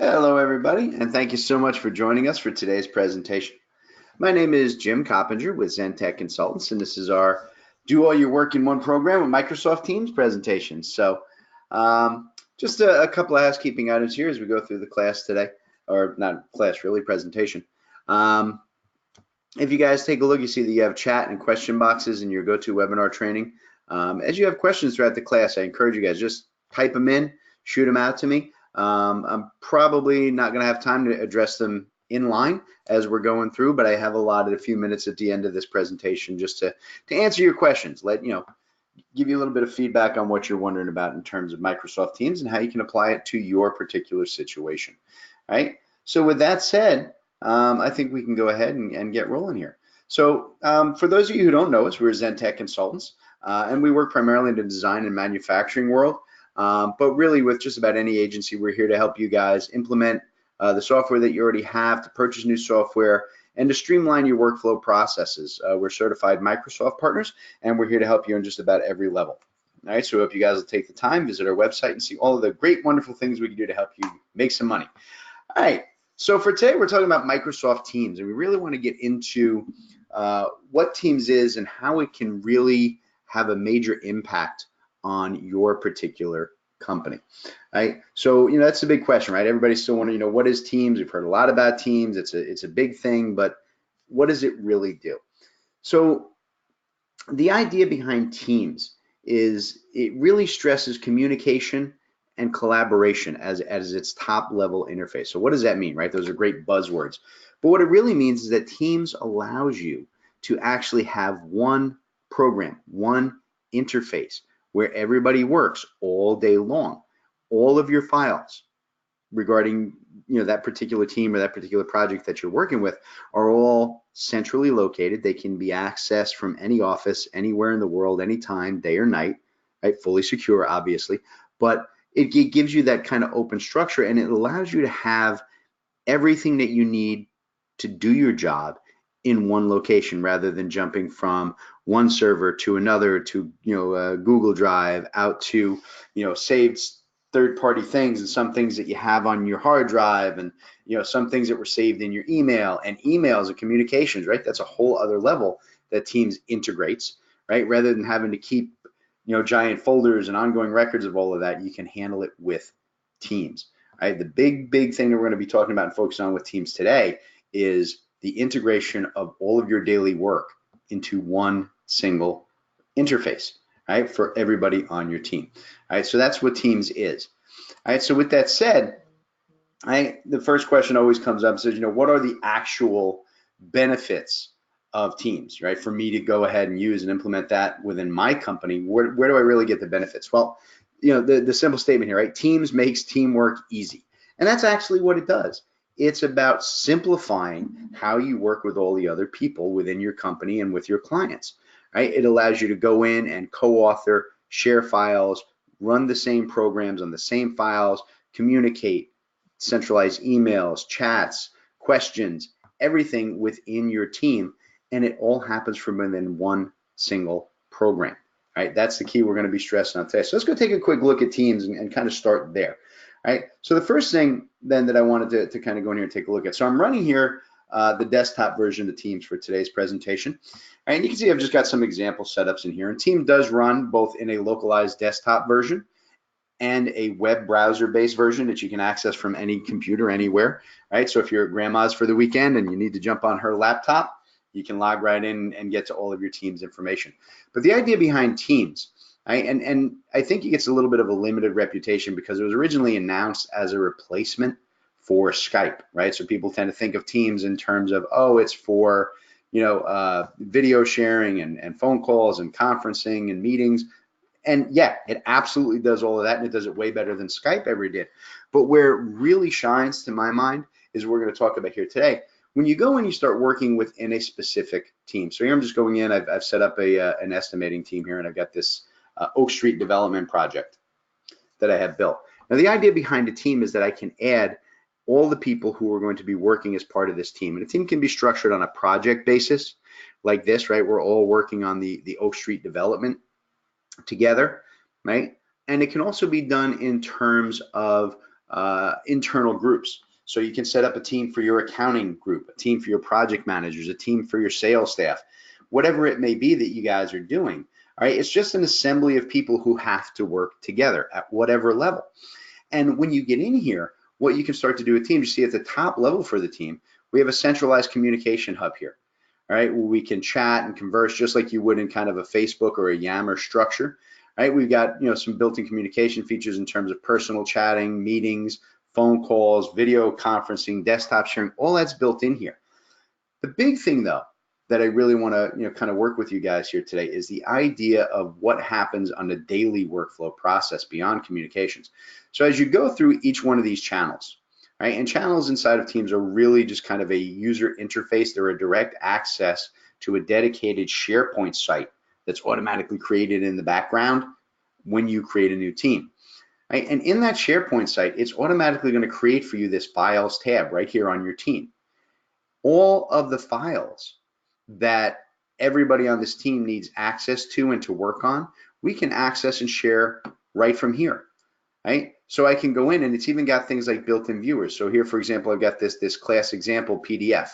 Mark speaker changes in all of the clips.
Speaker 1: Hello, everybody, and thank you so much for joining us for today's presentation. My name is Jim Coppinger with ZenTech Consultants, and this is our Do All Your Work in One program with Microsoft Teams presentation. So just a couple of housekeeping items here as we go through the class today, or not class, really, presentation. If you guys take a look, you see that you have chat and question boxes in your GoToWebinar training. As you have questions throughout the class, I encourage you guys, just type them in, shoot them out to me. I'm probably not going to have time to address them in line as we're going through, but I have allotted a few minutes at the end of this presentation just to answer your questions, give you a little bit of feedback on what you're wondering about in terms of Microsoft Teams and how you can apply it to your particular situation. All right. So with that said, I think we can go ahead and get rolling here. So for those of you who don't know us, we're ZenTech Consultants, and we work primarily in the design and manufacturing world. But really with just about any agency, we're here to help you guys implement the software that you already have, to purchase new software, and to streamline your workflow processes. We're certified Microsoft partners, and we're here to help you on just about every level. All right, so I hope you guys will take the time, visit our website, and see all of the great, wonderful things we can do to help you make some money. All right, so for today, we're talking about Microsoft Teams, and we really want to get into what Teams is and how it can really have a major impact on your particular company, right? So, that's a big question, right? Everybody still wondering, what is Teams? We've heard a lot about Teams. It's a big thing, but what does it really do? So the idea behind Teams is it really stresses communication and collaboration as its top level interface. So what does that mean, right? Those are great buzzwords. But what it really means is that Teams allows you to actually have one program, one interface where everybody works all day long. All of your files regarding that particular team or that particular project that you're working with are all centrally located. They can be accessed from any office, anywhere in the world, anytime, day or night, right? Fully secure, obviously, but it gives you that kind of open structure, and it allows you to have everything that you need to do your job in one location rather than jumping from one server to another, to Google Drive, out to saved third-party things, and some things that you have on your hard drive, and some things that were saved in your email, and emails and communications, right? That's a whole other level that Teams integrates, right? Rather than having to keep giant folders and ongoing records of all of that, you can handle it with Teams. Right? The big thing that we're going to be talking about and focusing on with Teams today is the integration of all of your daily work into one single interface, right, for everybody on your team. All right, so that's what Teams is. All right, so with that said, the first question always comes up and says, what are the actual benefits of Teams, right? For me to go ahead and use and implement that within my company, where do I really get the benefits? Well, the simple statement here, right? Teams makes teamwork easy. And that's actually what it does. It's about simplifying how you work with all the other people within your company and with your clients, right? It allows you to go in and co-author, share files, run the same programs on the same files, communicate, centralize emails, chats, questions, everything within your team, and it all happens from within one single program. Right, that's the key we're going to be stressing on today. So let's go take a quick look at Teams and kind of start there. All right, so the first thing then that I wanted to kind of go in here and take a look at. So I'm running here the desktop version of Teams for today's presentation. All right, and you can see I've just got some example setups in here. And Teams does run both in a localized desktop version and a web browser-based version that you can access from any computer anywhere. Right, so if you're at grandma's for the weekend and you need to jump on her laptop, you can log right in and get to all of your Teams information. But the idea behind Teams, right, and I think it gets a little bit of a limited reputation because it was originally announced as a replacement for Skype, right? So people tend to think of Teams in terms of, oh, it's for video sharing and phone calls and conferencing and meetings. And yeah, it absolutely does all of that, and it does it way better than Skype ever did. But where it really shines, to my mind, is what we're going to talk about here today. When you go and you start working within a specific team. So here I'm just going in, I've set up an estimating team here, and I've got this Oak Street development project that I have built. Now the idea behind a team is that I can add all the people who are going to be working as part of this team. And a team can be structured on a project basis like this, right? We're all working on the Oak Street development together, right? And it can also be done in terms of internal groups. So you can set up a team for your accounting group, a team for your project managers, a team for your sales staff, whatever it may be that you guys are doing. All right, it's just an assembly of people who have to work together at whatever level. And when you get in here, what you can start to do with teams, you see at the top level for the team, we have a centralized communication hub here. All right, where we can chat and converse just like you would in kind of a Facebook or a Yammer structure. All right, we've got some built-in communication features in terms of personal chatting, meetings, phone calls, video conferencing, desktop sharing, all that's built in here. The big thing though that I really want to kind of work with you guys here today is the idea of what happens on the daily workflow process beyond communications. So as you go through each one of these channels, right, and channels inside of Teams are really just kind of a user interface. They're a direct access to a dedicated SharePoint site that's automatically created in the background when you create a new team. Right? And in that SharePoint site, it's automatically going to create for you this files tab right here on your team. All of the files that everybody on this team needs access to and to work on, we can access and share right from here, right? So I can go in, and it's even got things like built-in viewers. So here, for example, I've got this class example PDF.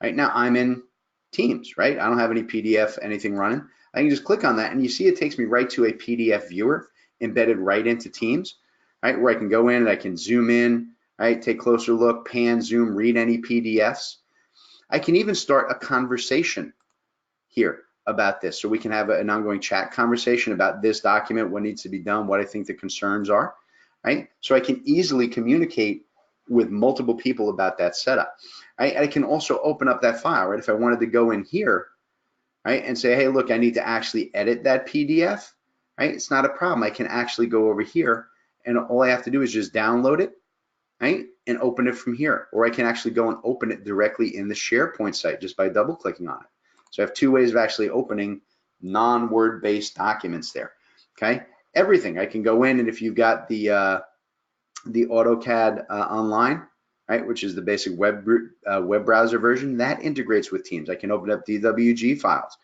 Speaker 1: Right now I'm in Teams, right? I don't have any PDF, anything running. I can just click on that, and you see it takes me right to a PDF viewer embedded right into Teams, right? Where I can go in and I can zoom in, right? Take a closer look, pan, zoom, read any PDFs. I can even start a conversation here about this. So we can have an ongoing chat conversation about this document, what needs to be done, what I think the concerns are, right? So I can easily communicate with multiple people about that setup. Right? I can also open up that file, right? If I wanted to go in here, right, and say, hey, look, I need to actually edit that PDF, right? It's not a problem. I can actually go over here, and all I have to do is just download it, right, and open it from here. Or I can actually go and open it directly in the SharePoint site just by double clicking on it. So I have two ways of actually opening non-Word based documents there, okay? Everything. I can go in, and if you've got the AutoCAD online, right, which is the basic web browser version, that integrates with Teams. I can open up DWG files,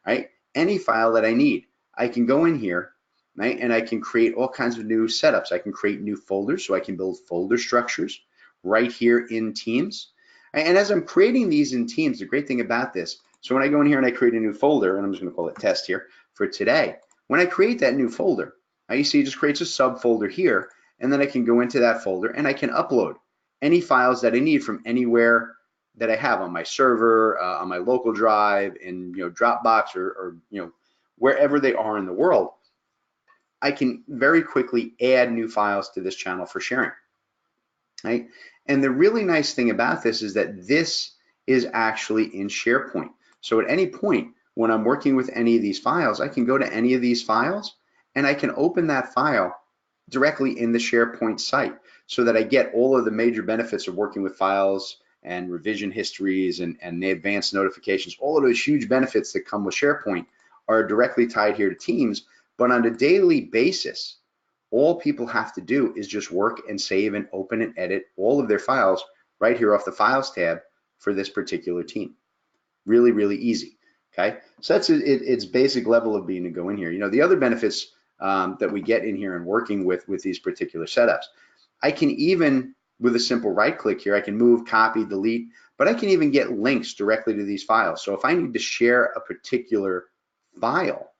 Speaker 1: right? Any file that I need, I can go in here, right, and I can create all kinds of new setups. I can create new folders, so I can build folder structures right here in Teams. And as I'm creating these in Teams, the great thing about this, so when I go in here and I create a new folder, and I'm just going to call it test here for today, when I create that new folder, you see it just creates a subfolder here, and then I can go into that folder and I can upload any files that I need from anywhere that I have on my server, on my local drive, in Dropbox, or wherever they are in the world. I can very quickly add new files to this channel for sharing, right? And the really nice thing about this is that this is actually in SharePoint. So at any point when I'm working with any of these files, I can go to any of these files and I can open that file directly in the SharePoint site, so that I get all of the major benefits of working with files and revision histories and the advanced notifications. All of those huge benefits that come with SharePoint are directly tied here to Teams, but on a daily basis, all people have to do is just work and save and open and edit all of their files right here off the Files tab for this particular team. Really, really easy, okay? So that's its basic level of being to go in here. The other benefits that we get in here and working with these particular setups, I can even, with a simple right click here, I can move, copy, delete, but I can even get links directly to these files. So if I need to share a particular file,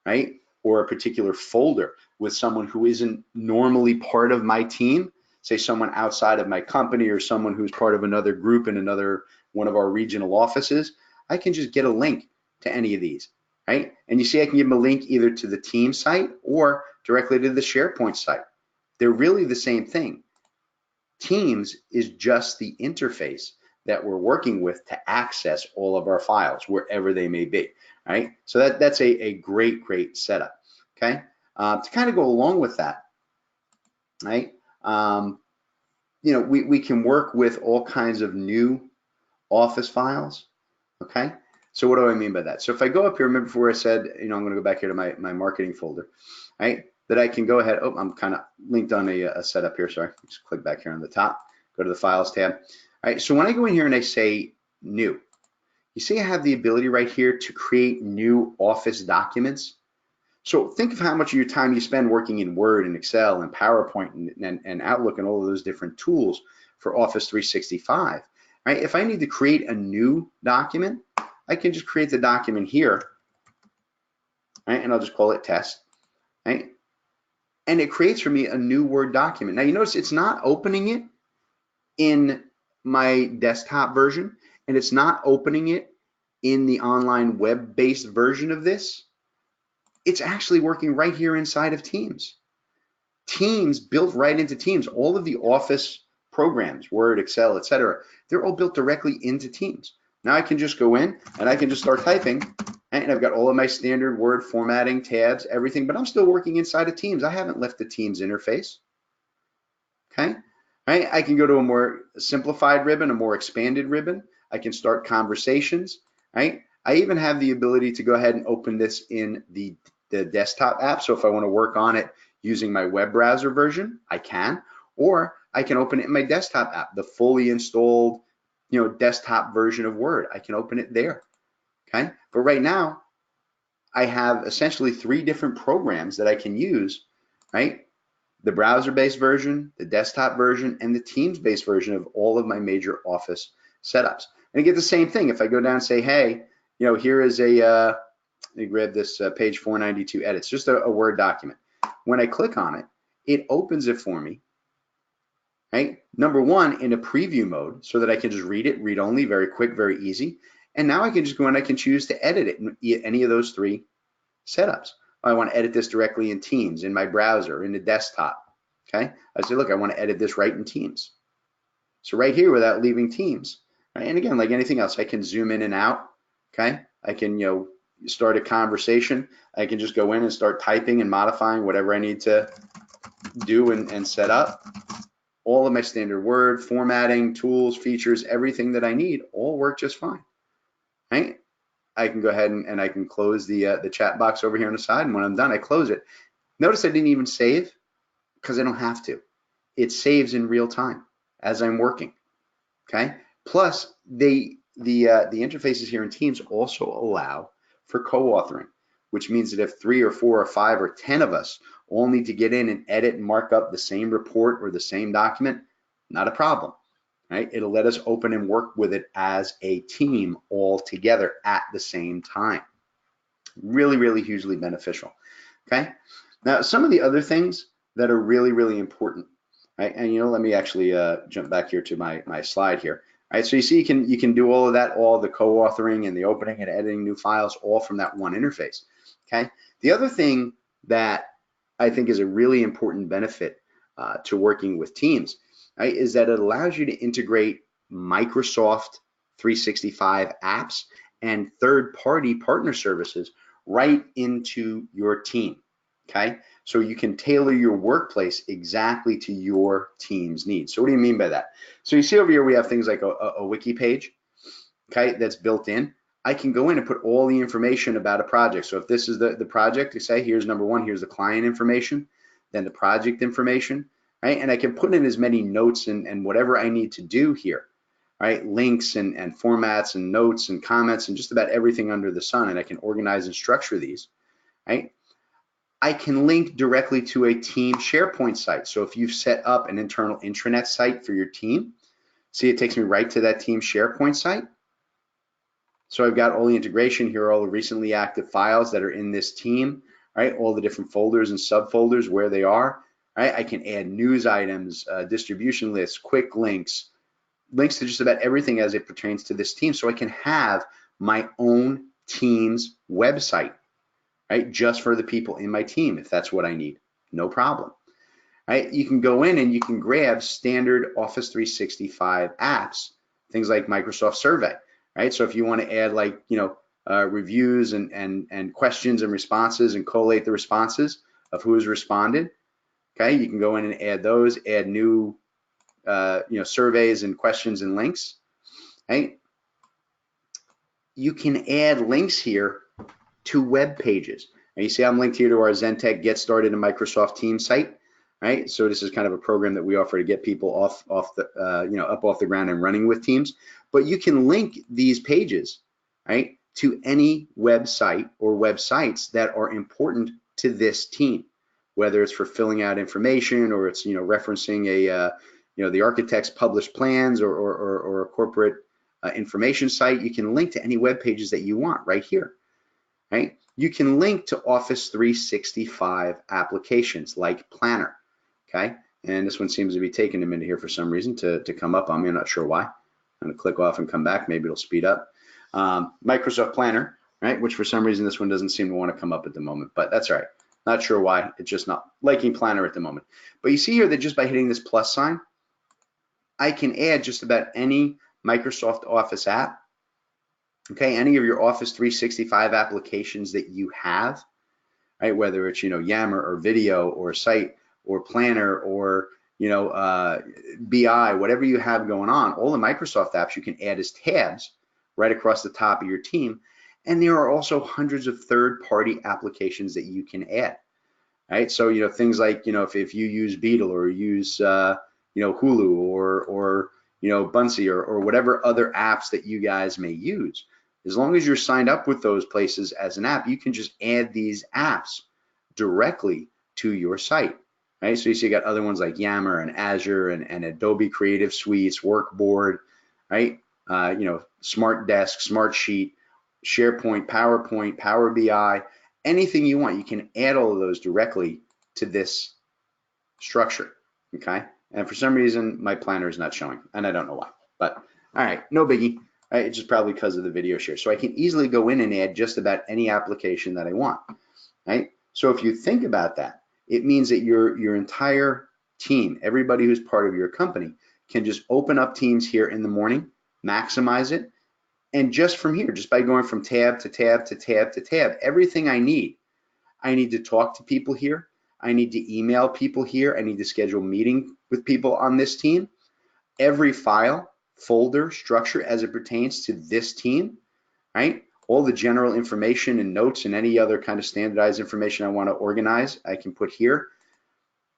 Speaker 1: right, or a particular folder with someone who isn't normally part of my team, say someone outside of my company or someone who's part of another group in one of our regional offices, I can just get a link to any of these, right? And you see I can give them a link either to the team site or directly to the SharePoint site. They're really the same thing. Teams is just the interface that we're working with to access all of our files wherever they may be, right? So that's a great setup, okay? To kind of go along with that, right? We can work with all kinds of new Office files, okay? So what do I mean by that? So if I go up here, remember before I said, I'm gonna go back here to my marketing folder, right? That I can go ahead, I'm kind of linked on a setup here, sorry. Just click back here on the top, go to the Files tab. All right, so when I go in here and I say New, you see I have the ability right here to create new Office documents. So think of how much of your time you spend working in Word and Excel and PowerPoint and Outlook and all of those different tools for Office 365, right? If I need to create a new document, I can just create the document here, right? And I'll just call it test, right? And it creates for me a new Word document. Now you notice it's not opening it in my desktop version, and it's not opening it in the online web-based version of this. It's actually working right here inside of Teams. Teams built right into Teams. All of the Office programs, Word, Excel, etc., they're all built directly into Teams. Now I can just go in and I can just start typing, and I've got all of my standard Word formatting, tabs, everything, but I'm still working inside of Teams. I haven't left the Teams interface. Okay, right? I can go to a more simplified ribbon, a more expanded ribbon. I can start conversations, right? I even have the ability to go ahead and open this in the desktop app. So if I want to work on it using my web browser version, I can, or I can open it in my desktop app, the fully installed, desktop version of Word. I can open it there, okay? But right now, I have essentially 3 different programs that I can use, right? The browser-based version, the desktop version, and the Teams-based version of all of my major Office setups. And I get the same thing. If I go down and say, hey, here is a, let me grab this page 492 edits, just a Word document. When I click on it, it opens it for me, right? Number one, in a preview mode, so that I can just read it, read only, very quick, very easy. And now I can just go and I can choose to edit it in any of those 3 setups. I want to edit this directly in Teams, in my browser, in the desktop, okay? I say, look, I want to edit this right in Teams. So right here without leaving Teams, right? And again, like anything else, I can zoom in and out, okay? I can, start a conversation. I can just go in and start typing and modifying whatever I need to do and set up. All of my standard Word, formatting, tools, features, everything that I need all work just fine, right? I can go ahead and I can close the chat box over here on the side, and when I'm done, I close it. Notice I didn't even save because I don't have to. It saves in real time as I'm working. Okay. Plus, the interfaces here in Teams also allow for co-authoring, which means that if 3 or 4 or 5 or 10 of us all need to get in and edit and mark up the same report or the same document, not a problem. Right? It'll let us open and work with it as a team all together at the same time. Really, really hugely beneficial. Okay. Now, some of the other things that are really, really important, right? And let me actually jump back here to my slide here. All right. So you see, you can do all of that, all the co-authoring and the opening and editing new files, all from that one interface. Okay. The other thing that I think is a really important benefit to working with Teams, right, is that it allows you to integrate Microsoft 365 apps and third-party partner services right into your team, okay? So you can tailor your workplace exactly to your team's needs. So what do you mean by that? So you see over here we have things like a wiki page, okay, that's built in. I can go in and put all the information about a project. So if this is the project, you say, here's number 1, here's the client information, then the project information, right? And I can put in as many notes and whatever I need to do here, right? Links and formats and notes and comments and just about everything under the sun, and I can organize and structure these, right? I can link directly to a team SharePoint site. So if you've set up an internal intranet site for your team, see, it takes me right to that team SharePoint site. So I've got all the integration here, all the recently active files that are in this team, right? All the different folders and subfolders where they are, right? I can add news items, distribution lists, quick links to just about everything as it pertains to this team. So I can have my own team's website, right? Just for the people in my team, if that's what I need, no problem, right? You can go in and you can grab standard Office 365 apps, things like Microsoft Survey, right? So if you want to add like, reviews and questions and responses and collate the responses of who has responded, okay, you can go in and add those, add new, surveys and questions and links, right? You can add links here to web pages. Now you see I'm linked here to our Zentek Get Started in Microsoft Teams site, right? So this is kind of a program that we offer to get people up off the ground and running with Teams. But you can link these pages, right, to any website or websites that are important to this team, whether it's for filling out information or it's, referencing a, the architect's published plans or a corporate information site. You can link to any web pages that you want right here, right? You can link to Office 365 applications like Planner, okay? And this one seems to be taking a minute here for some reason to come up on me. I'm not sure why. I'm gonna click off and come back. Maybe it'll speed up. Microsoft Planner, right? Which for some reason this one doesn't seem to want to come up at the moment, but that's all right. Not sure why. It's just not liking Planner at the moment. But you see here that just by hitting this plus sign, I can add just about any Microsoft Office app, okay? Any of your Office 365 applications that you have, right? Whether it's, Yammer or Video or Site or Planner or, BI, whatever you have going on, all the Microsoft apps you can add as tabs right across the top of your team. And there are also hundreds of third-party applications that you can add, right? So, things like, if you use Beetle or use, Hulu or Bunsy or whatever other apps that you guys may use, as long as you're signed up with those places as an app, you can just add these apps directly to your site, right? So you see you got other ones like Yammer and Azure and Adobe Creative Suites, Workboard, right? Smart Desk, Smart Sheet, SharePoint, PowerPoint, Power BI, anything you want. You can add all of those directly to this structure, okay? And for some reason, my planner is not showing, and I don't know why, but all right, no biggie, right? It's just probably because of the video share. So I can easily go in and add just about any application that I want, right? So if you think about that, it means that your entire team, everybody who's part of your company, can just open up Teams here in the morning, maximize it, and just from here, just by going from tab to tab to tab to tab, everything I need to talk to people here, I need to email people here, I need to schedule meeting with people on this team. Every file, folder, structure as it pertains to this team, right? All the general information and notes and any other kind of standardized information I want to organize, I can put here.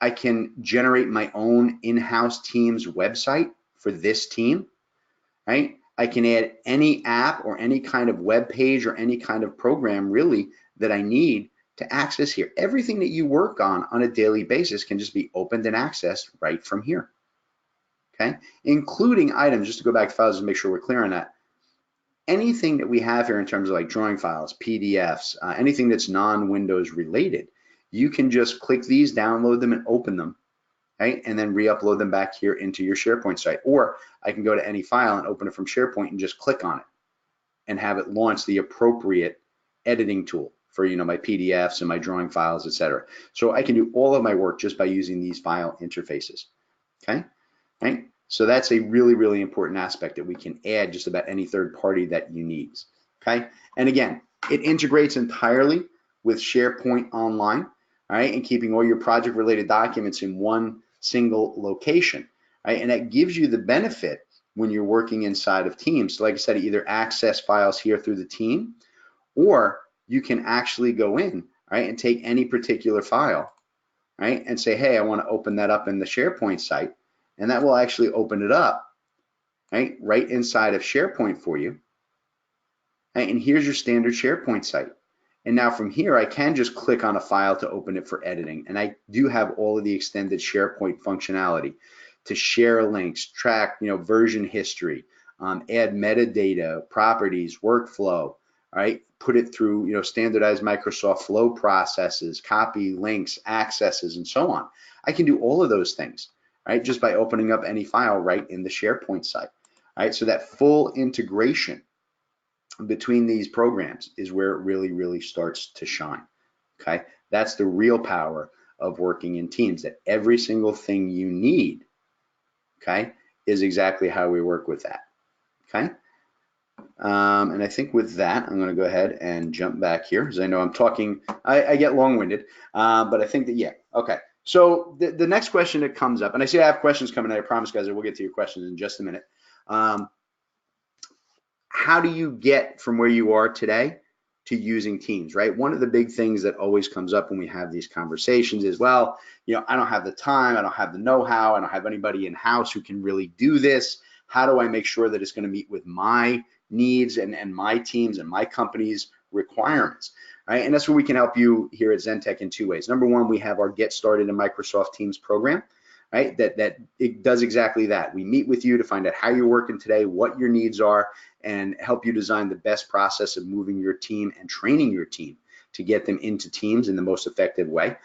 Speaker 1: I can generate my own in-house Teams website for this team, right? I can add any app or any kind of web page or any kind of program really that I need to access here. Everything that you work on a daily basis can just be opened and accessed right from here, okay? Including items, just to go back to files and make sure we're clear on that. Anything that we have here in terms of like drawing files, PDFs, anything that's non-Windows related, you can just click these, download them and open them, right? And then re-upload them back here into your SharePoint site. Or I can go to any file and open it from SharePoint and just click on it and have it launch the appropriate editing tool for, my PDFs and my drawing files, etc. So I can do all of my work just by using these file interfaces, okay? Right? So that's a really, really important aspect that we can add just about any third party that you need, okay? And again, it integrates entirely with SharePoint Online, all right, and keeping all your project-related documents in one single location, right? And that gives you the benefit when you're working inside of Teams. So like I said, either access files here through the team, or you can actually go in, right, and take any particular file, right, and say, hey, I want to open that up in the SharePoint site, and that will actually open it up, right inside of SharePoint for you, right? And here's your standard SharePoint site. And now from here, I can just click on a file to open it for editing. And I do have all of the extended SharePoint functionality to share links, track, version history, add metadata, properties, workflow, right? Put it through, standardized Microsoft flow processes, copy links, accesses, and so on. I can do all of those things, right? Just by opening up any file right in the SharePoint site, right? So that full integration between these programs is where it really, really starts to shine, okay? That's the real power of working in teams, that every single thing you need, okay, is exactly how we work with that, okay? And I think with that, I'm gonna go ahead and jump back here, because I know I'm talking, I get long-winded, but I think that, yeah, okay. So the next question that comes up, and I see I have questions coming in, I promise guys, I will get to your questions in just a minute. How do you get from where you are today to using Teams, right? One of the big things that always comes up when we have these conversations is, well, I don't have the time, I don't have the know-how, I don't have anybody in-house who can really do this. How do I make sure that it's going to meet with my needs and my teams and my company's requirements, right? And that's where we can help you here at Zentech in two ways. Number one, we have our Get Started in Microsoft Teams program, right? That it does exactly that. We meet with you to find out how you're working today, what your needs are, and help you design the best process of moving your team and training your team to get them into Teams in the most effective way,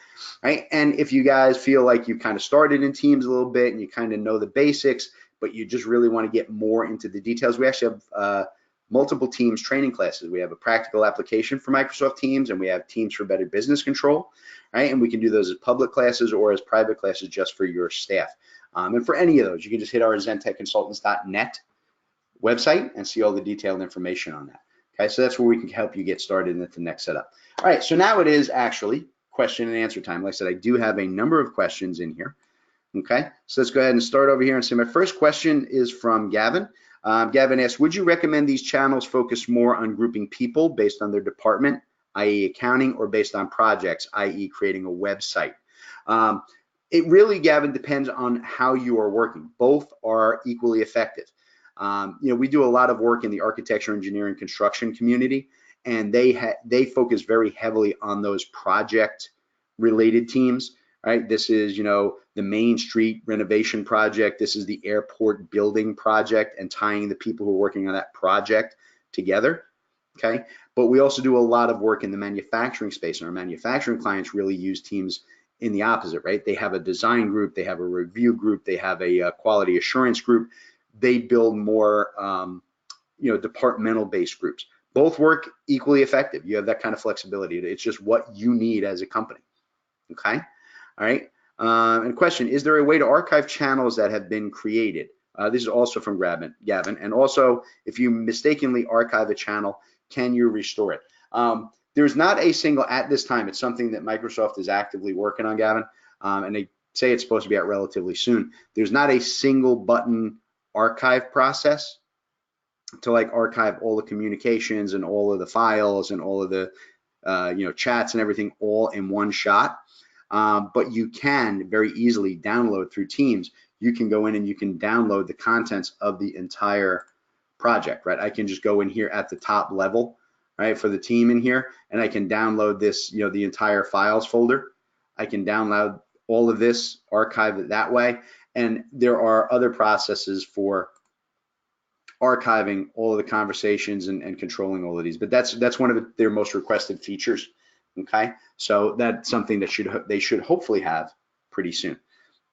Speaker 1: right? And if you guys feel like you kind of started in Teams a little bit and you kind of know the basics, but you just really want to get more into the details, we actually have multiple Teams training classes. We have a practical application for Microsoft Teams, and we have Teams for Better Business Control, right? And we can do those as public classes or as private classes just for your staff. And for any of those, you can just hit our zentechconsultants.net website and see all the detailed information on that. Okay, so that's where we can help you get started into the next setup. All right, so now it is actually question and answer time. Like I said, I do have a number of questions in here. Okay, so let's go ahead and start over here and see. My first question is from Gavin. Gavin asks, would you recommend these channels focus more on grouping people based on their department, i.e. accounting, or based on projects, i.e. creating a website? It really, Gavin, depends on how you are working. Both are equally effective. We do a lot of work in the architecture, engineering, construction community, and they focus very heavily on those project-related teams. Right, this is the Main Street renovation project. This is the airport building project, and tying the people who are working on that project together. Okay, but we also do a lot of work in the manufacturing space, and our manufacturing clients really use teams in the opposite. Right, they have a design group, they have a review group, they have a quality assurance group. They build more departmental-based groups. Both work equally effective. You have that kind of flexibility. It's just what you need as a company. Okay. All right. And question, is there a way to archive channels that have been created? This is also from Gavin. And also, if you mistakenly archive a channel, can you restore it? There's not a single, at this time, it's something that Microsoft is actively working on, Gavin, and they say it's supposed to be out relatively soon. There's not a single button archive process to like archive all the communications and all of the files and all of the chats and everything all in one shot. But you can very easily download through Teams. You can go in and you can download the contents of the entire project, right? I can just go in here at the top level, right, for the team in here, and I can download this, the entire files folder. I can download all of this, archive it that way, and there are other processes for archiving all of the conversations and controlling all of these. But that's one of their most requested features. Okay, so that's something that they should hopefully have pretty soon.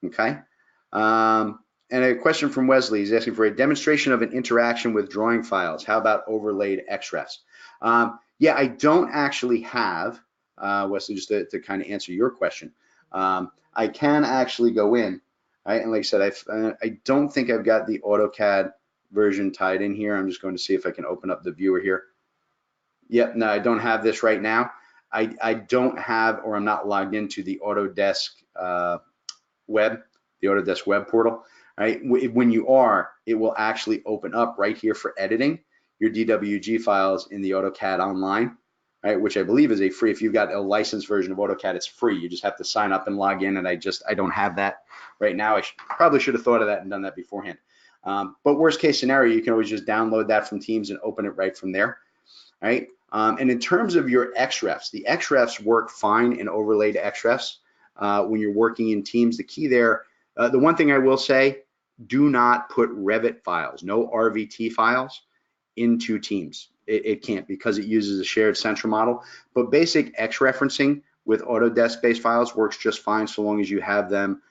Speaker 1: Okay, and a question from Wesley. He's asking for a demonstration of an interaction with drawing files. How about overlaid XREFs? Yeah, I don't actually have, Wesley, just to kind of answer your question. I can actually go in, right? And like I said, I don't think I've got the AutoCAD version tied in here. I'm just going to see if I can open up the viewer here. Yep, no, I don't have this right now. I don't have, or I'm not logged into the Autodesk the Autodesk web portal, right? When you are, it will actually open up right here for editing your DWG files in the AutoCAD online, right? Which I believe is a free, if you've got a licensed version of AutoCAD, it's free. You just have to sign up and log in, and I don't have that right now. I probably should have thought of that and done that beforehand. But worst case scenario, you can always just download that from Teams and open it right from there, right? And in terms of your XREFs, the XREFs work fine in overlaid XREFs when you're working in Teams. The key there, the one thing I will say, do not put Revit files, no RVT files into Teams. It can't, because it uses a shared central model. But basic X referencing with Autodesk-based files works just fine so long as you have them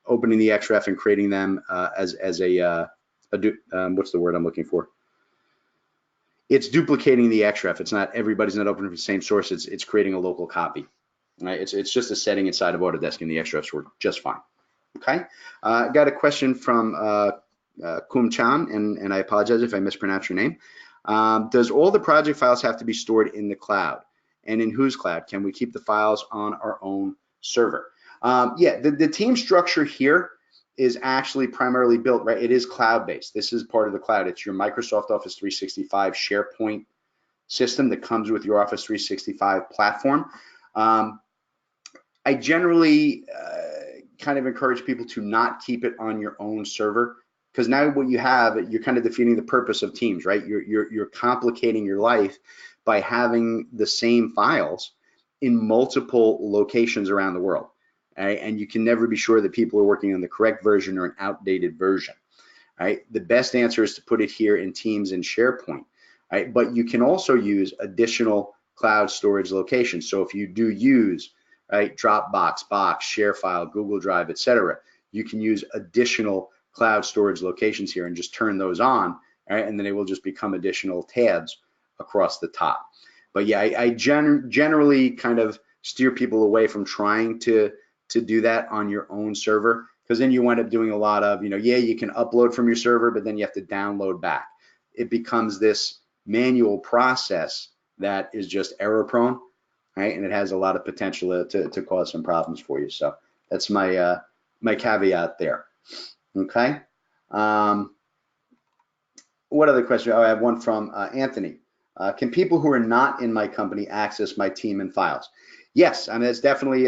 Speaker 1: opening the XREF and creating them as a what's the word I'm looking for? It's duplicating the XREF. It's not, everybody's not opening from the same source. It's creating a local copy. Right? It's just a setting inside of Autodesk, and the XREFs work just fine. Okay. Got a question from Kum Chan, and I apologize if I mispronounce your name. Does all the project files have to be stored in the cloud? And in whose cloud? Can we keep the files on our own server? Yeah, the team structure here is actually primarily built, right? It is cloud-based. This is part of the cloud. It's your Microsoft Office 365 SharePoint system that comes with your Office 365 platform. I generally kind of encourage people to not keep it on your own server, because now what you have, you're kind of defeating the purpose of Teams, right? You're complicating your life by having the same files in multiple locations around the world. Right? And you can never be sure that people are working on the correct version or an outdated version. Right? The best answer is to put it here in Teams and SharePoint. Right? But you can also use additional cloud storage locations. So if you do use, right, Dropbox, Box, ShareFile, Google Drive, etc., you can use additional cloud storage locations here and just turn those on, right? And then they will just become additional tabs across the top. But yeah, I generally kind of steer people away from trying to do that on your own server, because then you wind up doing a lot of, yeah, you can upload from your server, but then you have to download back. It becomes this manual process that is just error prone, right? And it has a lot of potential to cause some problems for you. So that's my my caveat there. Okay. What other question? Oh, I have one from Anthony. Can people who are not in my company access my team and files? Yes, I mean, that's definitely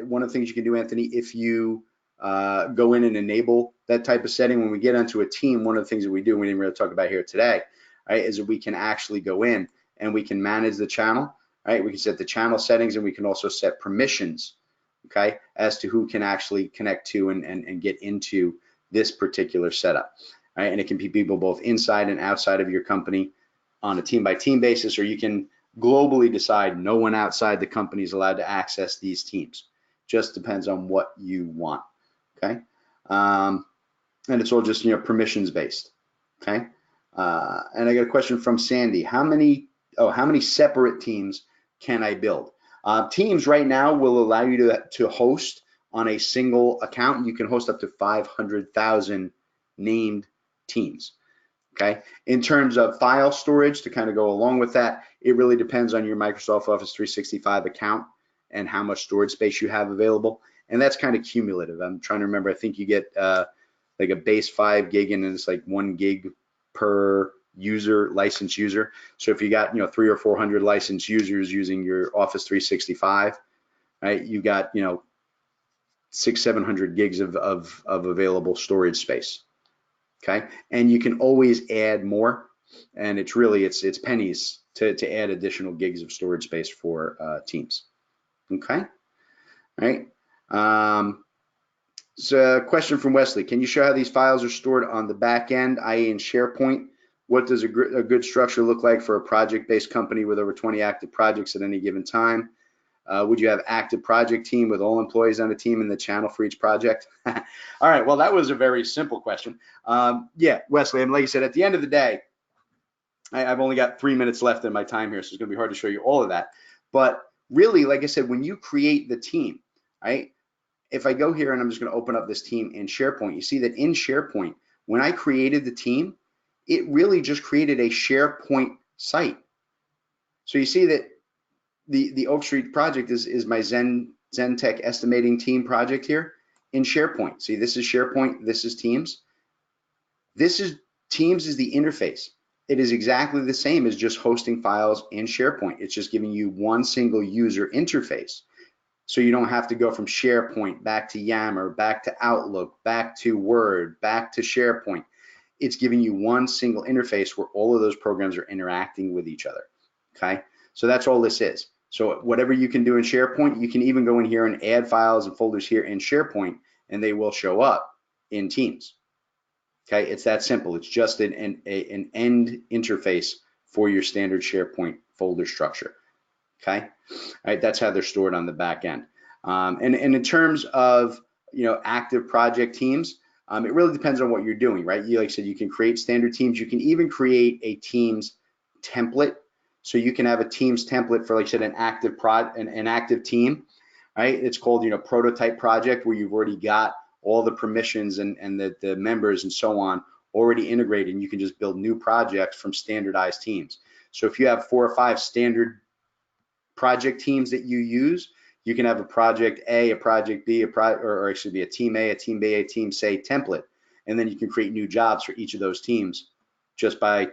Speaker 1: one of the things you can do, Anthony. If you go in and enable that type of setting, when we get onto a team, one of the things that we do, we didn't really talk about here today, right, is that we can actually go in and we can manage the channel, right? We can set the channel settings, and we can also set permissions, okay, as to who can actually connect to and get into this particular setup, right? And it can be people both inside and outside of your company on a team-by-team basis, or you can globally decide no one outside the company is allowed to access these teams. Just depends on what you want, okay? And it's all just, permissions based, okay? And I got a question from Sandy. How many separate teams can I build? Teams right now will allow you to host on a single account. You can host up to 500,000 named teams. Okay. In terms of file storage, to kind of go along with that, it really depends on your Microsoft Office 365 account and how much storage space you have available. And that's kind of cumulative. I'm trying to remember. I think you get like a base 5 gig, and it's like 1 gig per user, licensed user. So if you got 300 or 400 licensed users using your Office 365, right, you got 600-700 gigs of available storage space. Okay, and you can always add more, and it's pennies to add additional gigs of storage space for teams. Okay, all right. So a question from Wesley: can you show how these files are stored on the back end, i.e. in SharePoint? What does a good structure look like for a project-based company with over 20 active projects at any given time? Would you have active project team with all employees on a team in the channel for each project? All right, well, that was a very simple question. Yeah, Wesley, and like I said, at the end of the day, I've only got 3 minutes left in my time here, so it's gonna be hard to show you all of that. But really, like I said, when you create the team, right? If I go here and I'm just gonna open up this team in SharePoint, you see that in SharePoint, when I created the team, it really just created a SharePoint site. So you see that the Oak Street project is my Zentek estimating team project here in SharePoint. See, this is SharePoint, this is Teams. Teams is the interface. It is exactly the same as just hosting files in SharePoint. It's just giving you one single user interface. So you don't have to go from SharePoint back to Yammer, back to Outlook, back to Word, back to SharePoint. It's giving you one single interface where all of those programs are interacting with each other, okay? So that's all this is. So whatever you can do in SharePoint, you can even go in here and add files and folders here in SharePoint, and they will show up in Teams. Okay, it's that simple. It's just an end interface for your standard SharePoint folder structure. Okay, all right, that's how they're stored on the back end. And in terms of active project teams, it really depends on what you're doing, right? Like I said, you can create standard teams. You can even create a Teams template. So you can have a Teams template for, like I said, an active team, right? It's called, prototype project, where you've already got all the permissions and the members and so on already integrated, and you can just build new projects from standardized teams. So if you have 4 or 5 standard project teams that you use, you can have a project A, a project B, or it should be a team A, a team B, a team C template, and then you can create new jobs for each of those teams just by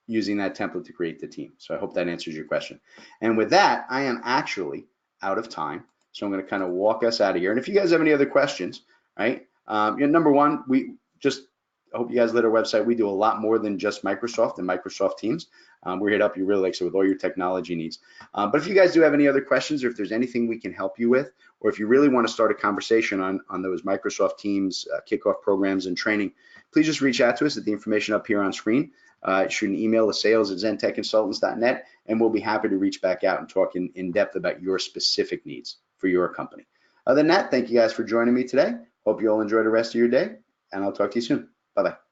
Speaker 1: using that template to create the team. So I hope that answers your question. And with that, I am actually out of time. So I'm going to kind of walk us out of here. And if you guys have any other questions, right? Number one, we just hope you guys lit our website. We do a lot more than just Microsoft and Microsoft Teams. We're here to help you really, like I said, with all your technology needs. But if you guys do have any other questions, or if there's anything we can help you with, or if you really want to start a conversation on those Microsoft Teams kickoff programs and training, please just reach out to us at the information up here on screen. Shoot an email to sales@zentechconsultants.net, and we'll be happy to reach back out and talk in depth about your specific needs for your company. Other than that, thank you guys for joining me today. Hope you all enjoy the rest of your day, and I'll talk to you soon. Bye-bye.